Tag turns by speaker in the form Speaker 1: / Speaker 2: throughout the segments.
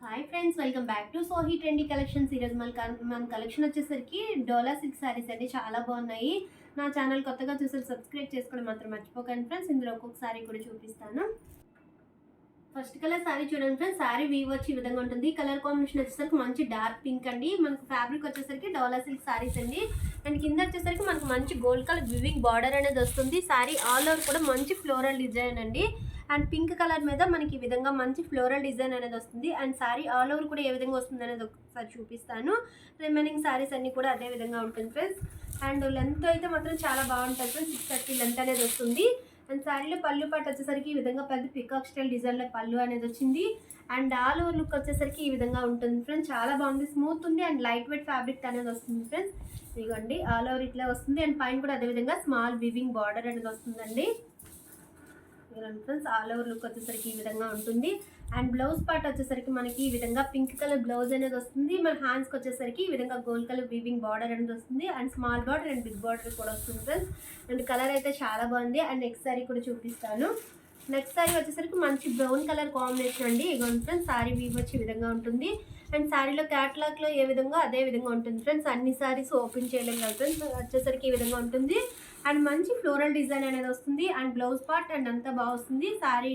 Speaker 1: Hi friends, welcome back to Sohi trendy collections. ఈరోజు మన collection వచ్చేసరికి డోలా సిల్క్ శారీస్ అండి. చాలా బాగున్నాయి. నా ఛానల్ కొత్తగా చూసి సబ్స్క్రైబ్ చేసుకోవడం మాత్రం మర్చిపోకండి ఫ్రెండ్స్. ఇందులో ఒక్కొక్క శారీ కూడా చూపిస్తాను. ఫస్ట్ కలర్ శారీ చూడండి ఫ్రెండ్స్. శారీ వీవ్ వచ్చి ఈ విధంగా ఉంటుంది. కలర్ కాంబినేషన్ వచ్చేసరికి మంచి డార్క్ పింక్ అండి. మనకు ఫ్యాబ్రిక్ వచ్చేసరికి డోలా సిల్క్ శారీస్ అండి. అండ్ కింద వచ్చేసరికి మనకు మంచి గోల్డ్ కలర్ వివింగ్ బార్డర్ అనేది వస్తుంది. శారీ ఆల్ ఓవర్ కూడా మంచి ఫ్లోరల్ డిజైన్ అండి. అండ్ పింక్ కలర్ మీద మనకి ఈ విధంగా మంచి ఫ్లోరల్ డిజైన్ అనేది వస్తుంది. అండ్ శారీ ఆల్ ఓవర్ కూడా ఏ విధంగా వస్తుంది అనేది ఒకసారి చూపిస్తాను. రిమైనింగ్ శారీస్ అన్ని కూడా అదే విధంగా ఉంటుంది ఫ్రెండ్స్. అండ్ లెంత్ అయితే మాత్రం చాలా బాగుంటుంది ఫ్రెండ్స్. 630 లెంత్ అనేది వస్తుంది. అండ్ శారీలో పళ్ళు పాటు వచ్చేసరికి ఈ విధంగా పెద్ద పికాక్ స్టైల్ డిజైన్లో పళ్ళు అనేది వచ్చింది. అండ్ ఆల్ ఓవర్ లుక్ వచ్చేసరికి ఈ విధంగా ఉంటుంది ఫ్రెండ్స్. చాలా బాగుంది, స్మూత్ ఉంది అండ్ లైట్ వెయిట్ ఫ్యాబ్రిక్ అనేది వస్తుంది ఫ్రెండ్స్. ఇదిగోండి ఆల్ ఓవర్ ఇట్లా వస్తుంది. అండ్ పైన కూడా అదేవిధంగా స్మాల్ వివింగ్ బార్డర్ అనేది వస్తుందండి. ఫ్రెండ్స్ ఆల్ ఓవర్ లుక్ వచ్చేసరికి ఈ విధంగా ఉంటుంది. అండ్ బ్లౌజ్ పార్ట్ వచ్చేసరికి మనకి ఈ విధంగా పింక్ కలర్ బ్లౌజ్ అనేది వస్తుంది. మన హ్యాండ్స్కి వచ్చేసరికి ఈ విధంగా గోల్డ్ కలర్ వీవింగ్ బార్డర్ అనేది వస్తుంది. And small border and big border కూడా వస్తుంది ఫ్రెండ్స్. అండ్ కలర్ అయితే చాలా బాగుంది. అండ్ నెక్స్ట్ శారీ కూడా చూపిస్తాను. నెక్స్ట్ శారీ వచ్చేసరికి మంచి బ్రౌన్ కలర్ కాంబినేషన్ అండి. ఇదిగోండి ఫ్రెండ్స్, శారీ వీవ్ వచ్చి ఈ విధంగా ఉంటుంది. అండ్ శారీలో క్యాట్లాగ్లో ఏ విధంగా అదే విధంగా ఉంటుంది ఫ్రెండ్స్. అన్ని శారీస్ ఓపెన్ చేయలేం కదా ఫ్రెండ్స్. వచ్చేసరికి ఈ విధంగా ఉంటుంది. అండ్ మంచి ఫ్లోరల్ డిజైన్ అనేది వస్తుంది. అండ్ బ్లౌజ్ పార్ట్ అండ్ అంతా బాగా వస్తుంది. శారీ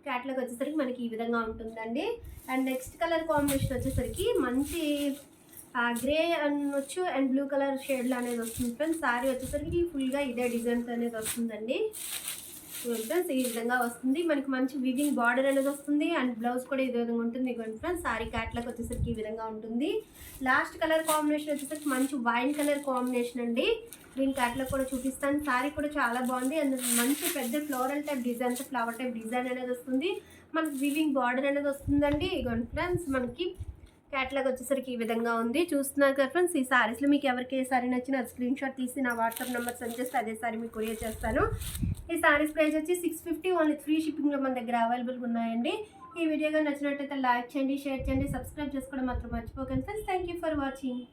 Speaker 1: క్యాట్లాగ్ వచ్చేసరికి మనకి ఈ విధంగా ఉంటుందండి. అండ్ నెక్స్ట్ కలర్ కాంబినేషన్ వచ్చేసరికి మంచి గ్రే అనొచ్చు అండ్ బ్లూ కలర్ షేడ్లో అనేది వస్తుంది ఫ్రెండ్స్. శారీ వచ్చేసరికి ఫుల్గా ఇదే డిజైన్స్ అనేది వస్తుందండి ఫ్రెండ్స్. ఈ విధంగా వస్తుంది. మనకి మంచి వివింగ్ బార్డర్ అనేది వస్తుంది. అండ్ బ్లౌజ్ కూడా ఇదే విధంగా ఉంటుంది ఫ్రెండ్స్. శారీ క్యాట్లాగ్ వచ్చేసరికి ఈ విధంగా ఉంటుంది. లాస్ట్ కలర్ కాంబినేషన్ వచ్చేసరికి మంచి వైన్ కలర్ కాంబినేషన్ అండి. దీని క్యాట్లాగ్ కూడా చూపిస్తాను. శారీ కూడా చాలా బాగుంది. అండ్ మంచి పెద్ద floral type design, flower type design అనేది వస్తుంది. మనకి వివింగ్ బార్డర్ అనేది వస్తుందండి. ఇగోండి ఫ్రెండ్స్, మనకి క్యాట్లాగ్ వచ్చేసరికి ఈ విధంగా ఉంది. చూస్తున్నారు కదా ఫ్రెండ్స్. ఈ శారీస్లో మీకు ఎవరికి ఏ శారీ నచ్చినా అది స్క్రీన్ షాట్ తీసి నా వాట్సాప్ నెంబర్ సెండ్ చేస్తే అదే శారీ మీకు కొరియర్ చేస్తాను. ఈ శారీస్ ప్రైస్ వచ్చి 650, ఓన్లీ ఫ్రీ షిప్పింగ్లో మన దగ్గర అవైలబుల్గా ఉన్నాయండి. ఈ వీడియోగా నచ్చినట్టయితే లైక్ చేయండి, షేర్ చేయండి, సబ్స్క్రైబ్ చేసుకోవడం మాత్రం మర్చిపోకండి friends. Thank you for watching.